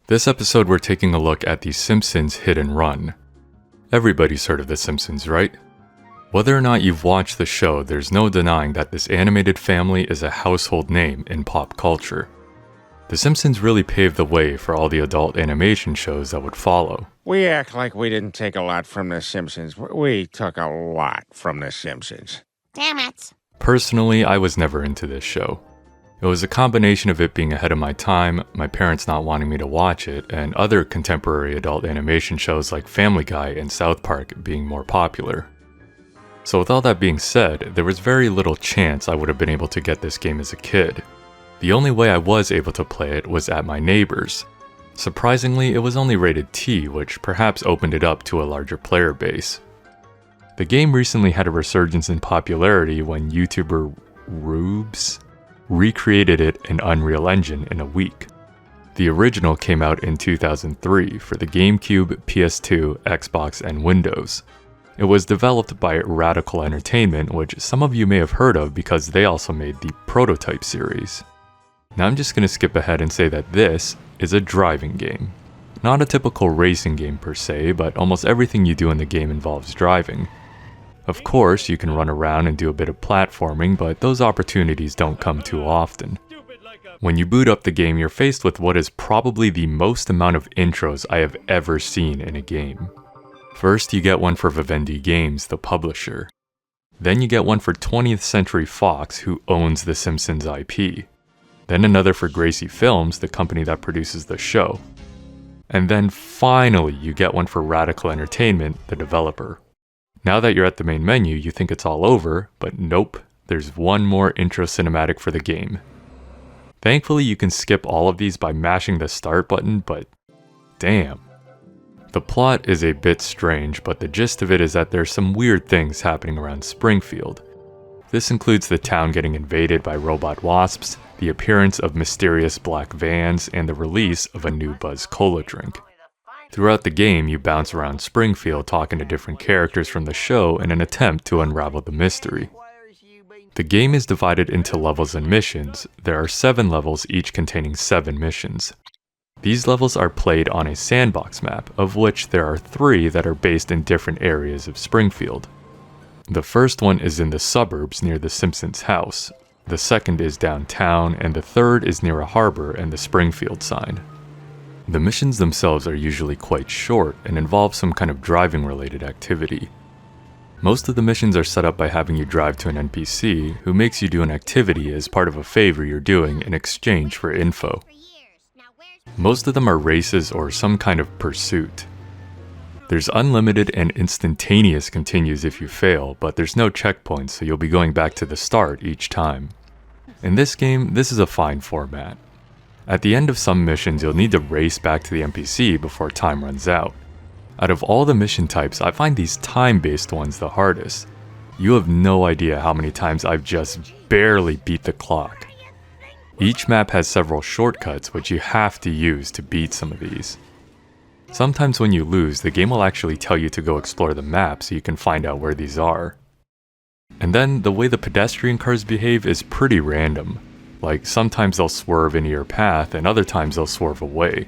This episode we're taking a look at The Simpsons Hit and Run. Everybody's heard of The Simpsons, right? Whether or not you've watched the show, there's no denying that this animated family is a household name in pop culture. The Simpsons really paved the way for all the adult animation shows that would follow. We act like we didn't take a lot from The Simpsons. We took a lot from The Simpsons. Damn it. Personally, I was never into this show. It was a combination of it being ahead of my time, my parents not wanting me to watch it, and other contemporary adult animation shows like Family Guy and South Park being more popular. So with all that being said, there was very little chance I would have been able to get this game as a kid. The only way I was able to play it was at my neighbor's. Surprisingly, it was only rated T, which perhaps opened it up to a larger player base. The game recently had a resurgence in popularity when YouTuber Reubs recreated it in Unreal Engine in a week. The original came out in 2003 for the GameCube, PS2, Xbox, and Windows. It was developed by Radical Entertainment, which some of you may have heard of because they also made the Prototype series. Now I'm just going to skip ahead and say that this is a driving game. Not a typical racing game per se, but almost everything you do in the game involves driving. Of course, you can run around and do a bit of platforming, but those opportunities don't come too often. When you boot up the game, you're faced with what is probably the most amount of intros I have ever seen in a game. First, you get one for Vivendi Games, the publisher. Then you get one for 20th Century Fox, who owns the Simpsons IP. Then another for Gracie Films, the company that produces the show. And then finally, you get one for Radical Entertainment, the developer. Now that you're at the main menu, you think it's all over, but nope, there's one more intro cinematic for the game. Thankfully, you can skip all of these by mashing the start button, but damn. The plot is a bit strange, but the gist of it is that there's some weird things happening around Springfield. This includes the town getting invaded by robot wasps, the appearance of mysterious black vans, and the release of a new Buzz Cola drink. Throughout the game, you bounce around Springfield talking to different characters from the show in an attempt to unravel the mystery. The game is divided into levels and missions. There are 7 levels, each containing 7 missions. These levels are played on a sandbox map, of which there are 3 that are based in different areas of Springfield. The first one is in the suburbs near the Simpsons house, the second is downtown, and the third is near a harbor and the Springfield sign. The missions themselves are usually quite short and involve some kind of driving-related activity. Most of the missions are set up by having you drive to an NPC who makes you do an activity as part of a favor you're doing in exchange for info. Most of them are races or some kind of pursuit. There's unlimited and instantaneous continues if you fail, but there's no checkpoints, so you'll be going back to the start each time. In this game, this is a fine format. At the end of some missions, you'll need to race back to the NPC before time runs out. Out of all the mission types, I find these time-based ones the hardest. You have no idea how many times I've just barely beat the clock. Each map has several shortcuts which you have to use to beat some of these. Sometimes when you lose, the game will actually tell you to go explore the map so you can find out where these are. And then the way the pedestrian cars behave is pretty random. Like, sometimes they'll swerve into your path and other times they'll swerve away.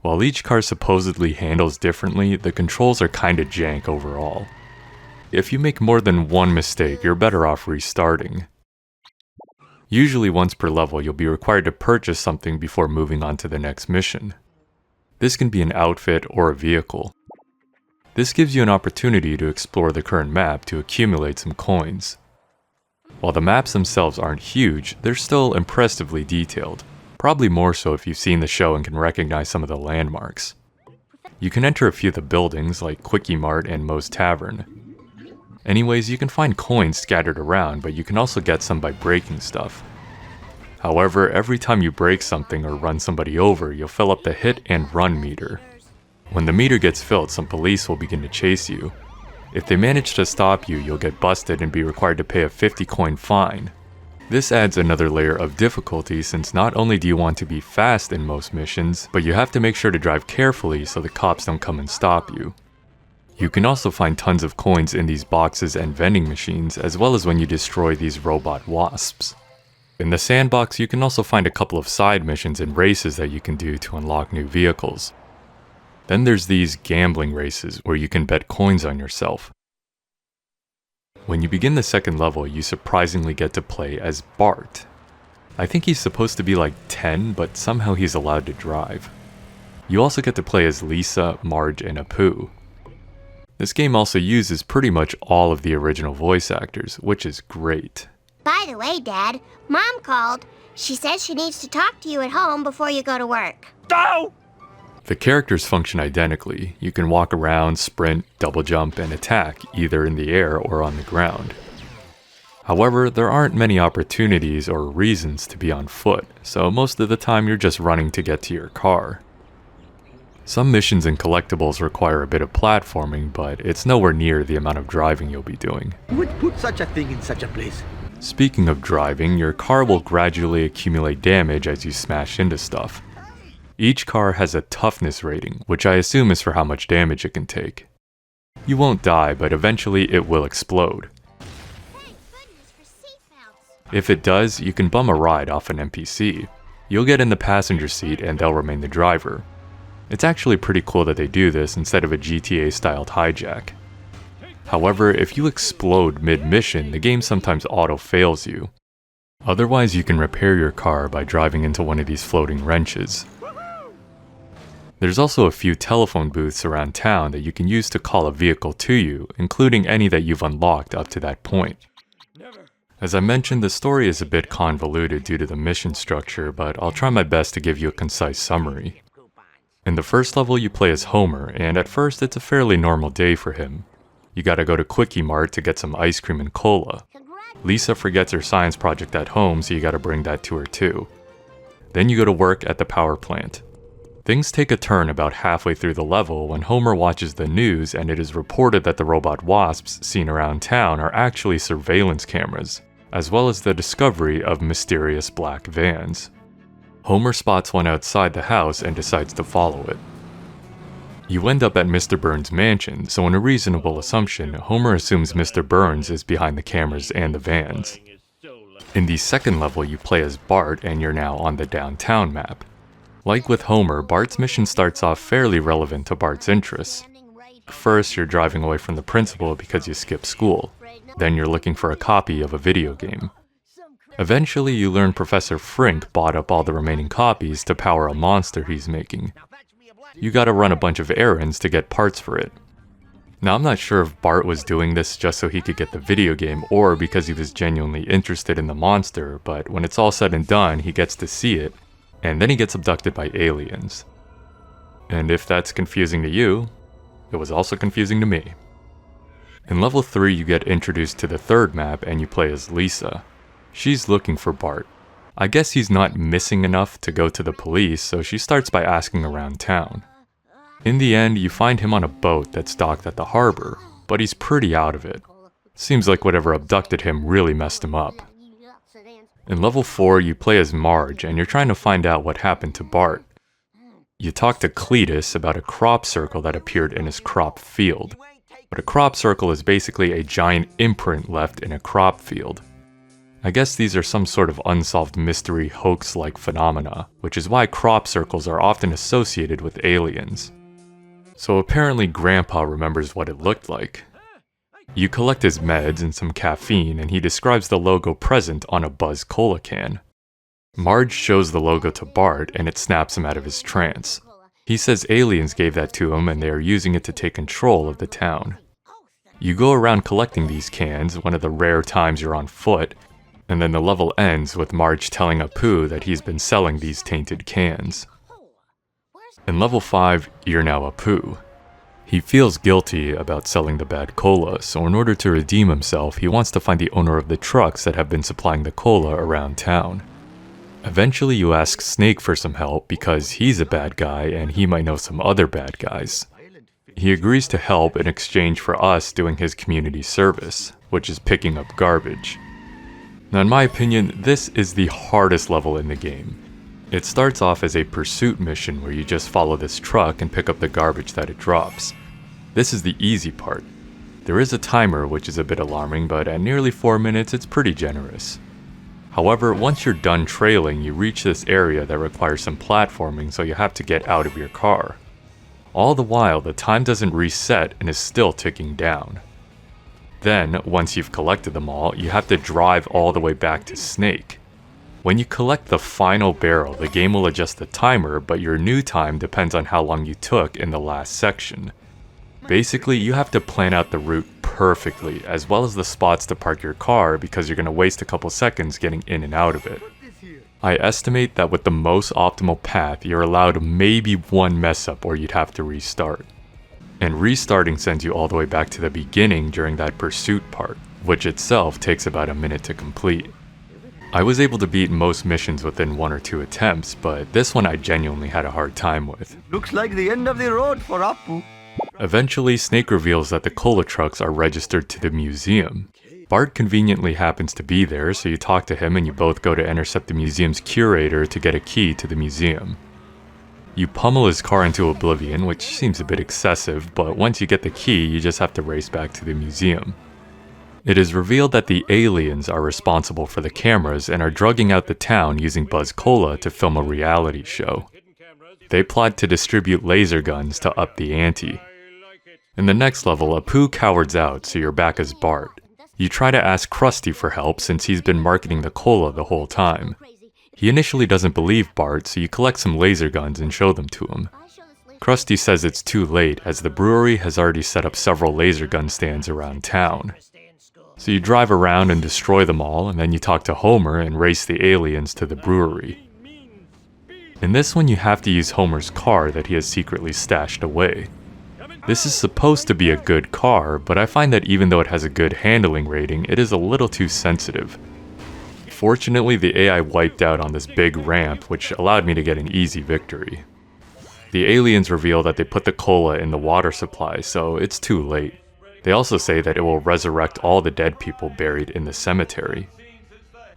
While each car supposedly handles differently, the controls are kinda jank overall. If you make more than one mistake, you're better off restarting. Usually once per level, you'll be required to purchase something before moving on to the next mission. This can be an outfit or a vehicle. This gives you an opportunity to explore the current map to accumulate some coins. While the maps themselves aren't huge, they're still impressively detailed, probably more so if you've seen the show and can recognize some of the landmarks. You can enter a few of the buildings like Quickie Mart and Moe's Tavern. Anyways, you can find coins scattered around, but you can also get some by breaking stuff. However, every time you break something or run somebody over, you'll fill up the hit and run meter. When the meter gets filled, some police will begin to chase you. If they manage to stop you, you'll get busted and be required to pay a 50 coin fine. This adds another layer of difficulty since not only do you want to be fast in most missions, but you have to make sure to drive carefully so the cops don't come and stop you. You can also find tons of coins in these boxes and vending machines, as well as when you destroy these robot wasps. In the sandbox, you can also find a couple of side missions and races that you can do to unlock new vehicles. Then there's these gambling races where you can bet coins on yourself. When you begin the second level, you surprisingly get to play as Bart. I think he's supposed to be like 10, but somehow he's allowed to drive. You also get to play as Lisa, Marge, and Apu. This game also uses pretty much all of the original voice actors, which is great. By the way, Dad, Mom called. She says she needs to talk to you at home before you go to work. Oh! The characters function identically. You can walk around, sprint, double jump, and attack either in the air or on the ground. However, there aren't many opportunities or reasons to be on foot, so most of the time you're just running to get to your car. Some missions and collectibles require a bit of platforming, but it's nowhere near the amount of driving you'll be doing. Who would put such a thing in such a place? Speaking of driving, your car will gradually accumulate damage as you smash into stuff. Each car has a toughness rating, which I assume is for how much damage it can take. You won't die, but eventually it will explode. If it does, you can bum a ride off an NPC. You'll get in the passenger seat and they'll remain the driver. It's actually pretty cool that they do this instead of a GTA-styled hijack. However, if you explode mid-mission, the game sometimes auto-fails you. Otherwise, you can repair your car by driving into one of these floating wrenches. There's also a few telephone booths around town that you can use to call a vehicle to you, including any that you've unlocked up to that point. As I mentioned, the story is a bit convoluted due to the mission structure, but I'll try my best to give you a concise summary. In the first level, you play as Homer, and at first it's a fairly normal day for him. You gotta go to Quickie Mart to get some ice cream and cola. Lisa forgets her science project at home, so you gotta bring that to her too. Then you go to work at the power plant. Things take a turn about halfway through the level when Homer watches the news and it is reported that the robot wasps seen around town are actually surveillance cameras, as well as the discovery of mysterious black vans. Homer spots one outside the house and decides to follow it. You end up at Mr. Burns' mansion, so in a reasonable assumption, Homer assumes Mr. Burns is behind the cameras and the vans. In the second level, you play as Bart and you're now on the downtown map. Like with Homer, Bart's mission starts off fairly relevant to Bart's interests. First, you're driving away from the principal because you skipped school. Then you're looking for a copy of a video game. Eventually, you learn Professor Frink bought up all the remaining copies to power a monster he's making. You gotta run a bunch of errands to get parts for it. Now, I'm not sure if Bart was doing this just so he could get the video game or because he was genuinely interested in the monster, but when it's all said and done, he gets to see it, and then he gets abducted by aliens. And if that's confusing to you, it was also confusing to me. In level 3, you get introduced to the third map and you play as Lisa. She's looking for Bart. I guess he's not missing enough to go to the police, so she starts by asking around town. In the end, you find him on a boat that's docked at the harbor, but he's pretty out of it. Seems like whatever abducted him really messed him up. In level 4, you play as Marge, and you're trying to find out what happened to Bart. You talk to Cletus about a crop circle that appeared in his crop field. But a crop circle is basically a giant imprint left in a crop field. I guess these are some sort of unsolved mystery hoax-like phenomena, which is why crop circles are often associated with aliens. So apparently Grandpa remembers what it looked like. You collect his meds and some caffeine, and he describes the logo present on a Buzz Cola can. Marge shows the logo to Bart, and it snaps him out of his trance. He says aliens gave that to him, and they are using it to take control of the town. You go around collecting these cans, one of the rare times you're on foot, and then the level ends with Marge telling Apu that he's been selling these tainted cans. In level 5, you're now Apu. He feels guilty about selling the bad cola, so in order to redeem himself, he wants to find the owner of the trucks that have been supplying the cola around town. Eventually you ask Snake for some help because he's a bad guy and he might know some other bad guys. He agrees to help in exchange for us doing his community service, which is picking up garbage. Now in my opinion, this is the hardest level in the game. It starts off as a pursuit mission where you just follow this truck and pick up the garbage that it drops. This is the easy part. There is a timer which is a bit alarming, but at nearly 4 minutes it's pretty generous. However, once you're done trailing, you reach this area that requires some platforming, so you have to get out of your car. All the while, the time doesn't reset and is still ticking down. Then, once you've collected them all, you have to drive all the way back to Snake. When you collect the final barrel, the game will adjust the timer, but your new time depends on how long you took in the last section. Basically, you have to plan out the route perfectly, as well as the spots to park your car, because you're going to waste a couple seconds getting in and out of it. I estimate that with the most optimal path, you're allowed maybe one mess up or you'd have to restart. And restarting sends you all the way back to the beginning during that pursuit part, which itself takes about a minute to complete. I was able to beat most missions within 1 or 2 attempts, but this one I genuinely had a hard time with. Looks like the end of the road for Appu. Eventually, Snake reveals that the cola trucks are registered to the museum. Bart conveniently happens to be there, so you talk to him and you both go to intercept the museum's curator to get a key to the museum. You pummel his car into oblivion, which seems a bit excessive, but once you get the key, you just have to race back to the museum. It is revealed that the aliens are responsible for the cameras and are drugging out the town using Buzz Cola to film a reality show. They plot to distribute laser guns to up the ante. In the next level, Apu cowards out, so you're back as Bart. You try to ask Krusty for help since he's been marketing the cola the whole time. He initially doesn't believe Bart, so you collect some laser guns and show them to him. Krusty says it's too late, as the brewery has already set up several laser gun stands around town. So you drive around and destroy them all, and then you talk to Homer and race the aliens to the brewery. In this one, you have to use Homer's car that he has secretly stashed away. This is supposed to be a good car, but I find that even though it has a good handling rating, it is a little too sensitive. Fortunately, the AI wiped out on this big ramp, which allowed me to get an easy victory. The aliens reveal that they put the cola in the water supply, so it's too late. They also say that it will resurrect all the dead people buried in the cemetery.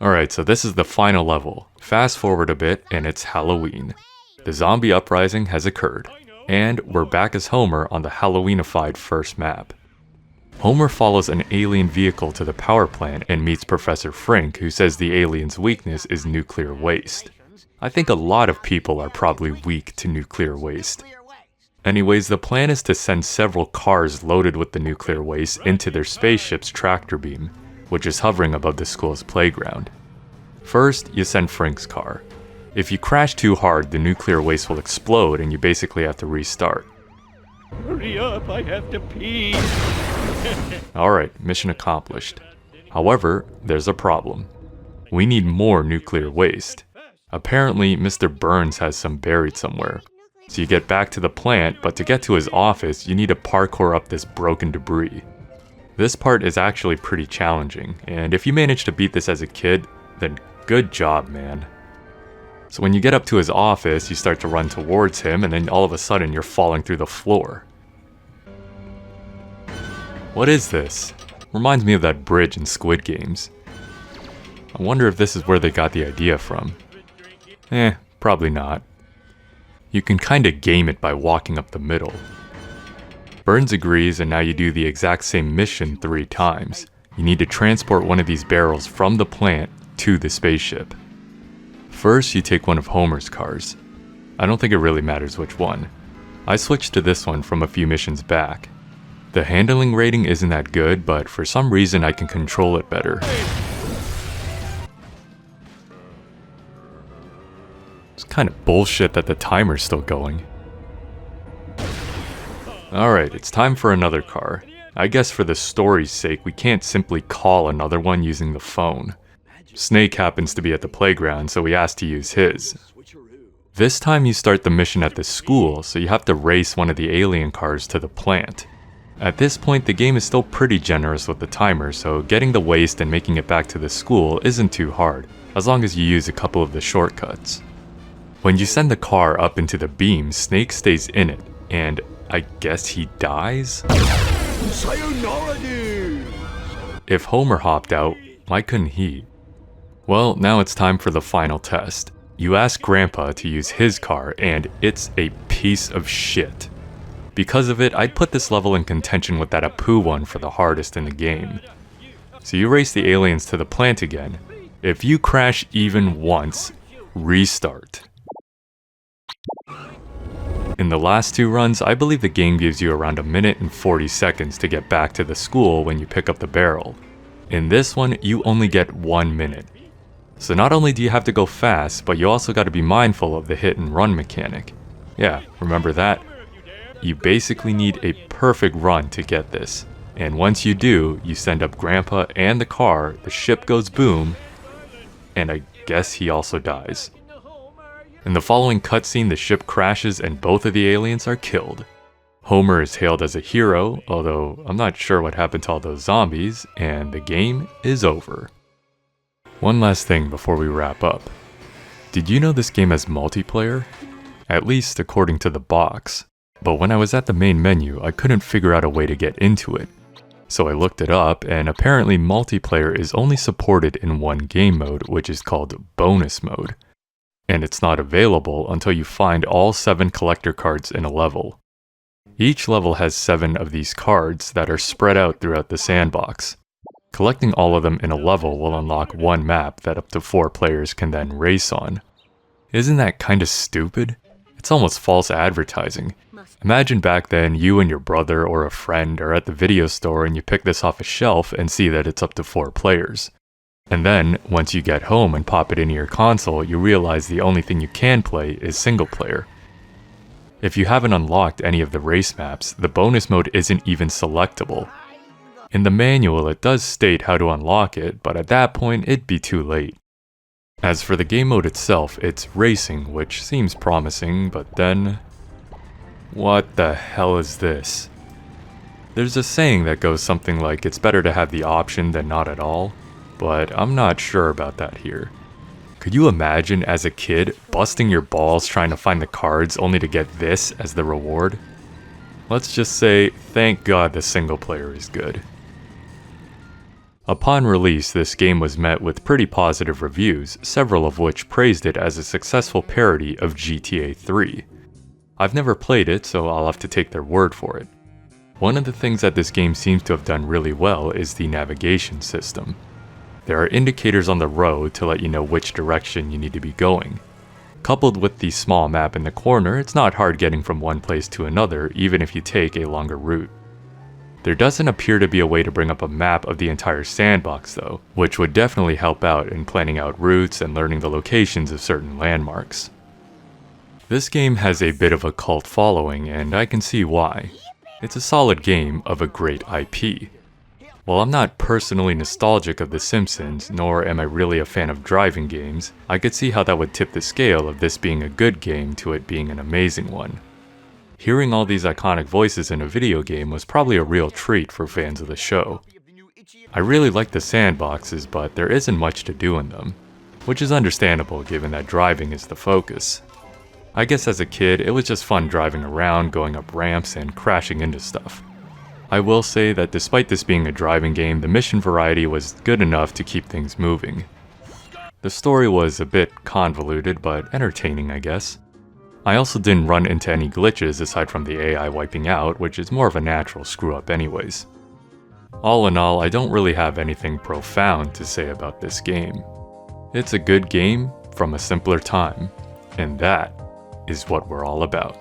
Alright, so this is the final level. Fast forward a bit, and it's Halloween. The zombie uprising has occurred, and we're back as Homer on the Halloweenified first map. Homer follows an alien vehicle to the power plant and meets Professor Frink, who says the alien's weakness is nuclear waste. I think a lot of people are probably weak to nuclear waste. Anyways, the plan is to send several cars loaded with the nuclear waste into their spaceship's tractor beam, which is hovering above the school's playground. First, you send Frink's car. If you crash too hard, the nuclear waste will explode and you basically have to restart. Hurry up, I have to pee. Alright, mission accomplished. However, there's a problem. We need more nuclear waste. Apparently, Mr. Burns has some buried somewhere. So you get back to the plant, but to get to his office, you need to parkour up this broken debris. This part is actually pretty challenging, and if you manage to beat this as a kid, then good job, man. So when you get up to his office, you start to run towards him, and then all of a sudden you're falling through the floor. What is this? Reminds me of that bridge in Squid Games. I wonder if this is where they got the idea from. Probably not. You can kinda game it by walking up the middle. Burns agrees, and now you do the exact same mission 3 times. You need to transport one of these barrels from the plant to the spaceship. First, you take one of Homer's cars. I don't think it really matters which one. I switched to this one from a few missions back. The handling rating isn't that good, but for some reason I can control it better. It's kind of bullshit that the timer's still going. Alright, it's time for another car. I guess for the story's sake, we can't simply call another one using the phone. Snake happens to be at the playground, so we asked to use his. This time you start the mission at the school, so you have to race one of the alien cars to the plant. At this point, the game is still pretty generous with the timer, so getting the waste and making it back to the school isn't too hard, as long as you use a couple of the shortcuts. When you send the car up into the beam, Snake stays in it, and I guess he dies? Sayonara, dude! If Homer hopped out, why couldn't he? Well, now it's time for the final test. You ask Grandpa to use his car, and it's a piece of shit. Because of it, I'd put this level in contention with that Apu one for the hardest in the game. So you race the aliens to the plant again, If you crash even once, restart. In the last 2 runs, I believe the game gives you around 1 minute and 40 seconds to get back to the school when you pick up the barrel. In this one, you only get 1 minute. So not only do you have to go fast, but you also got to be mindful of the hit and run mechanic. Yeah, remember that? You basically need a perfect run to get this. And once you do, you send up Grandpa and the car, the ship goes boom, and I guess he also dies. In the following cutscene, the ship crashes and both of the aliens are killed. Homer is hailed as a hero, although I'm not sure what happened to all those zombies, and the game is over. One last thing before we wrap up. Did you know this game has multiplayer? At least according to the box. But when I was at the main menu, I couldn't figure out a way to get into it. So I looked it up, and apparently multiplayer is only supported in one game mode, which is called bonus mode. And it's not available until you find all 7 collector cards in a level. Each level has 7 of these cards that are spread out throughout the sandbox. Collecting all of them in a level will unlock one map that up to 4 players can then race on. Isn't that kinda stupid? It's almost false advertising. Imagine back then you and your brother or a friend are at the video store and you pick this off a shelf and see that it's up to 4 players. And then, once you get home and pop it into your console, you realize the only thing you can play is single player. If you haven't unlocked any of the race maps, the bonus mode isn't even selectable. In the manual it does state how to unlock it, but at that point it'd be too late. As for the game mode itself, it's racing, which seems promising, but then... what the hell is this? There's a saying that goes something like it's better to have the option than not at all, but I'm not sure about that here. Could you imagine as a kid busting your balls trying to find the cards only to get this as the reward? Let's just say, thank God the single player is good. Upon release, this game was met with pretty positive reviews, several of which praised it as a successful parody of GTA 3. I've never played it, so I'll have to take their word for it. One of the things that this game seems to have done really well is the navigation system. There are indicators on the road to let you know which direction you need to be going. Coupled with the small map in the corner, it's not hard getting from one place to another, even if you take a longer route. There doesn't appear to be a way to bring up a map of the entire sandbox though, which would definitely help out in planning out routes and learning the locations of certain landmarks. This game has a bit of a cult following, and I can see why. It's a solid game of a great IP. While I'm not personally nostalgic of The Simpsons, nor am I really a fan of driving games, I could see how that would tip the scale of this being a good game to it being an amazing one. Hearing all these iconic voices in a video game was probably a real treat for fans of the show. I really like the sandboxes, but there isn't much to do in them, which is understandable given that driving is the focus. I guess as a kid, it was just fun driving around, going up ramps, and crashing into stuff. I will say that despite this being a driving game, the mission variety was good enough to keep things moving. The story was a bit convoluted, but entertaining, I guess. I also didn't run into any glitches aside from the AI wiping out, which is more of a natural screw-up anyways. All in all, I don't really have anything profound to say about this game. It's a good game from a simpler time, and that is what we're all about.